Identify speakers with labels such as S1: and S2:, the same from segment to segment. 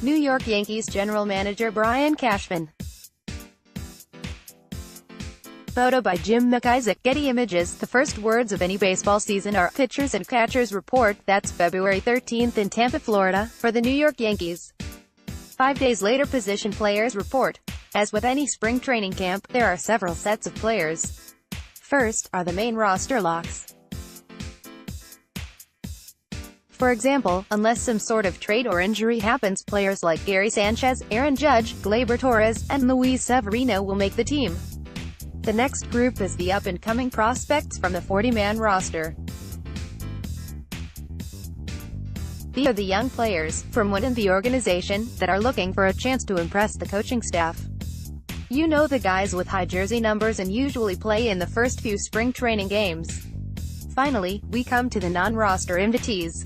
S1: New York Yankees general manager Brian Cashman. Photo by Jim McIsaac. Getty Images. The first words of any baseball season are, "Pitchers and catchers report." That's February 13th in Tampa, Florida, for the New York Yankees. 5 days later, position players report. As with any spring training camp, there are several sets of players. First, are the main roster locks. For example, unless some sort of trade or injury happens, players like Gary Sanchez, Aaron Judge, Gleyber Torres, and Luis Severino will make the team. The next group is the up-and-coming prospects from the 40-man roster. These are the young players, from within the organization, that are looking for a chance to impress the coaching staff. You know, the guys with high jersey numbers and usually play in the first few spring training games. Finally, we come to the non-roster invitees.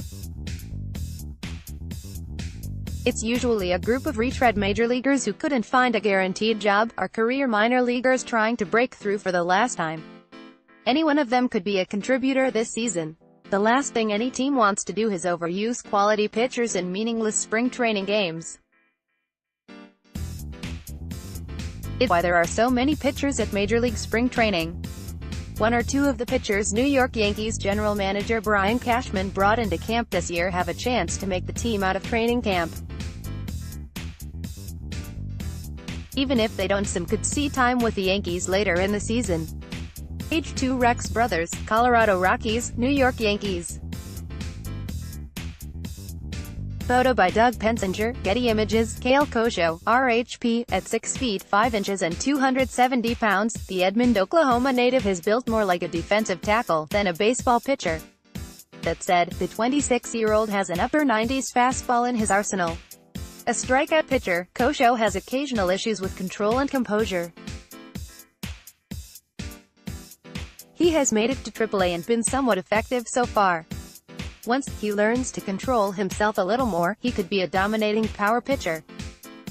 S1: It's usually a group of retread major leaguers who couldn't find a guaranteed job, or career minor leaguers trying to break through for the last time. Any one of them could be a contributor this season. The last thing any team wants to do is overuse quality pitchers in meaningless spring training games. It's why there are so many pitchers at Major League spring training. One or two of the pitchers New York Yankees general manager Brian Cashman brought into camp this year have a chance to make the team out of training camp. Even if they don't, some could see time with the Yankees later in the season. Age 2 Rex Brothers, Colorado Rockies, New York Yankees. Photo by Doug Pensinger. Getty Images. Kale Kosho, RHP, at 6 feet 5 inches and 270 pounds, the Edmond, Oklahoma native is built more like a defensive tackle than a baseball pitcher. That said, the 26-year-old has an upper 90s fastball in his arsenal. A strikeout pitcher, Kosho has occasional issues with control and composure. He has made it to AAA and been somewhat effective so far. Once he learns to control himself a little more, he could be a dominating power pitcher.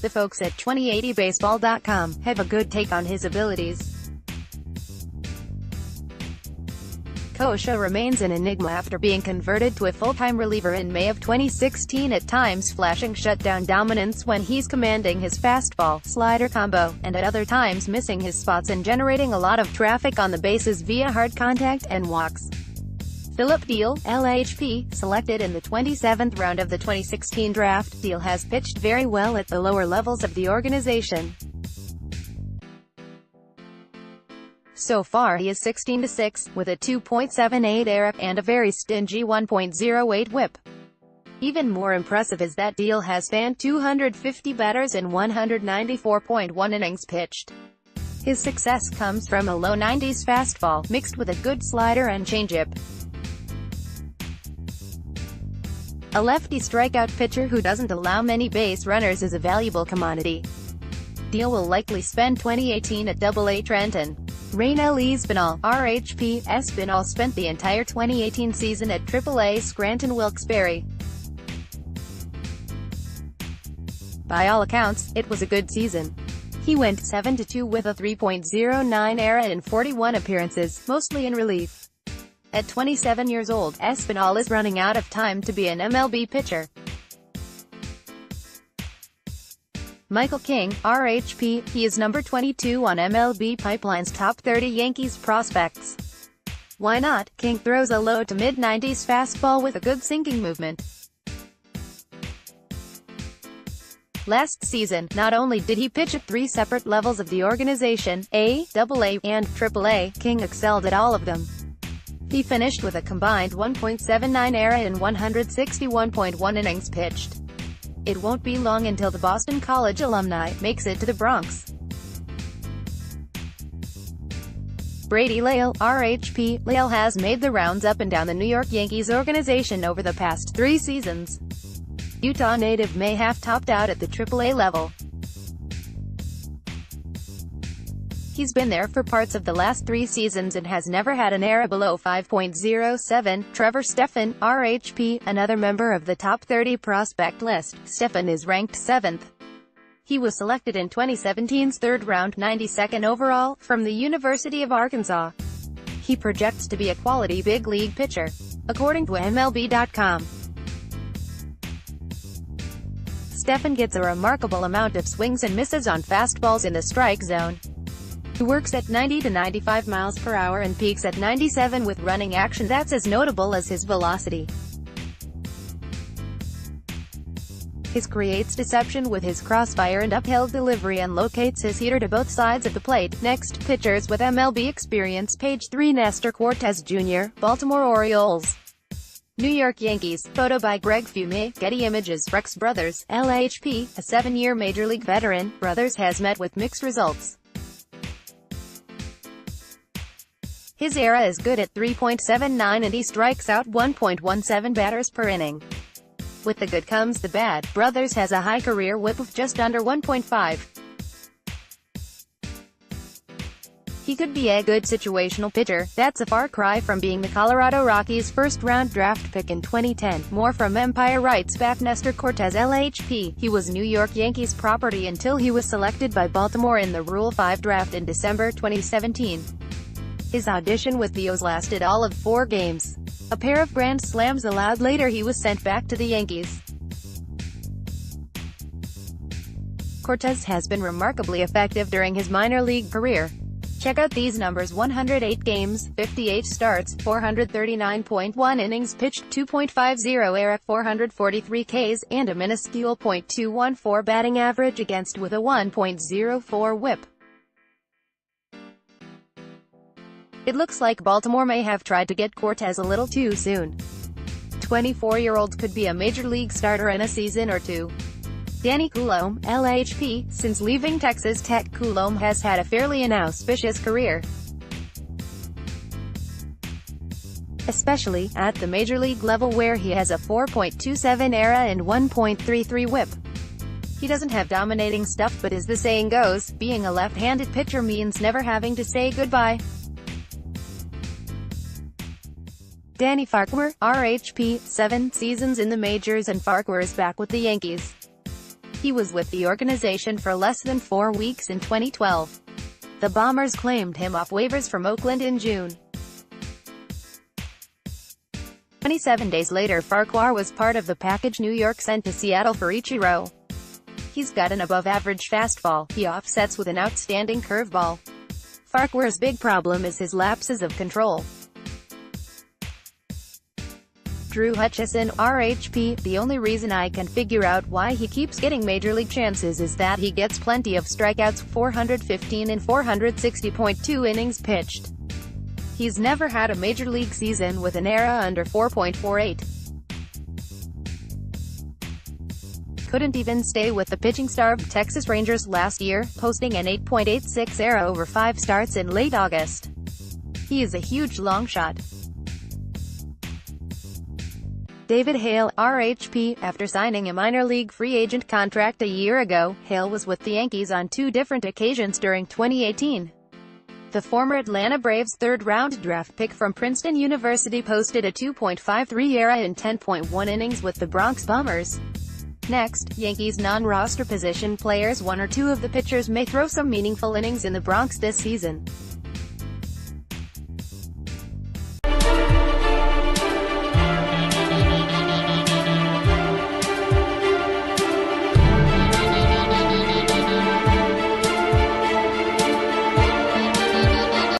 S1: The folks at 2080baseball.com have a good take on his abilities. Kosho remains an enigma after being converted to a full-time reliever in May of 2016, at times flashing shutdown dominance when he's commanding his fastball-slider combo, and at other times missing his spots and generating a lot of traffic on the bases via hard contact and walks. Philip Deal, LHP, selected in the 27th round of the 2016 draft, Deal has pitched very well at the lower levels of the organization. So far he is 16-6, with a 2.78 ERA, and a very stingy 1.08 WHIP. Even more impressive is that Deal has fanned 250 batters in 194.1 innings pitched. His success comes from a low 90s fastball, mixed with a good slider and changeup. A lefty strikeout pitcher who doesn't allow many base runners is a valuable commodity. Deal will likely spend 2018 at AA Trenton. Raynel Espinal, RHP. Espinal spent the entire 2018 season at AAA Scranton Wilkes-Barre. By all accounts, it was a good season. He went 7-2 with a 3.09 ERA in 41 appearances, mostly in relief. At 27 years old, Espinal is running out of time to be an MLB pitcher. Michael King, RHP, he is number 22 on MLB Pipeline's top 30 Yankees prospects. Why not? King throws a low to mid-90s fastball with a good sinking movement. Last season, not only did he pitch at 3 separate levels of the organization, A, AA, and AAA, King excelled at all of them. He finished with a combined 1.79 ERA in 161.1 innings pitched. It won't be long until the Boston College alumni makes it to the Bronx. Brady Lael, RHP. Lael has made the rounds up and down the New York Yankees organization over the past 3 seasons. Utah native may have topped out at the AAA level. He's been there for parts of the last 3 seasons and has never had an ERA below 5.07. Trevor Stephan, RHP, another member of the top 30 prospect list. Stephan is ranked 7th. He was selected in 2017's 3rd round, 92nd overall, from the University of Arkansas. He projects to be a quality big league pitcher, according to MLB.com. Stephan gets a remarkable amount of swings and misses on fastballs in the strike zone. He works at 90 to 95 miles per hour and peaks at 97 with running action that's as notable as his velocity. He creates deception with his crossfire and uphill delivery and locates his heater to both sides of the plate. Next, pitchers with MLB experience. Page 3. Nestor Cortes Jr., Baltimore Orioles. New York Yankees. Photo by Greg Fume. Getty Images. Rex Brothers, LHP, a 7-year Major League veteran, Brothers has met with mixed results. His ERA is good at 3.79 and he strikes out 1.17 batters per inning. With the good comes the bad. Brothers has a high career whip of just under 1.5. He could be a good situational pitcher. That's a far cry from being the Colorado Rockies' first-round draft pick in 2010. More from Empire writes back Nestor Cortes LHP. He was New York Yankees property until he was selected by Baltimore in the Rule 5 draft in December 2017. His audition with the O's lasted all of 4 games. A pair of grand slams allowed later he was sent back to the Yankees. Cortes has been remarkably effective during his minor league career. Check out these numbers: 108 games, 58 starts, 439.1 innings pitched, 2.50 ERA, 443 Ks, and a minuscule .214 batting average against with a 1.04 whip. It looks like Baltimore may have tried to get Cortes a little too soon. 24-year-old could be a major league starter in a season or two. Danny Coulombe, LHP. Since leaving Texas Tech, Coulombe has had a fairly inauspicious career, especially at the major league level where he has a 4.27 ERA and 1.33 whip. He doesn't have dominating stuff, but as the saying goes, being a left-handed pitcher means never having to say goodbye. Danny Farquhar, RHP, 7 seasons in the majors and Farquhar is back with the Yankees. He was with the organization for less than 4 weeks in 2012. The Bombers claimed him off waivers from Oakland in June. 27 days later, Farquhar was part of the package New York sent to Seattle for Ichiro. He's got an above-average fastball. He offsets with an outstanding curveball. Farquhar's big problem is his lapses of control. Drew Hutchison, RHP. The only reason I can figure out why he keeps getting major league chances is that he gets plenty of strikeouts, 415 and 460.2 innings pitched. He's never had a major league season with an ERA under 4.48. Couldn't even stay with the pitching star of Texas Rangers last year, posting an 8.86 ERA over 5 starts in late August. He is a huge long shot. David Hale, RHP. After signing a minor league free agent contract a year ago, Hale was with the Yankees on 2 different occasions during 2018. The former Atlanta Braves third-round draft pick from Princeton University posted a 2.53 ERA in 10.1 innings with the Bronx Bombers. Next, Yankees non-roster position players. 1 or 2 of the pitchers may throw some meaningful innings in the Bronx this season.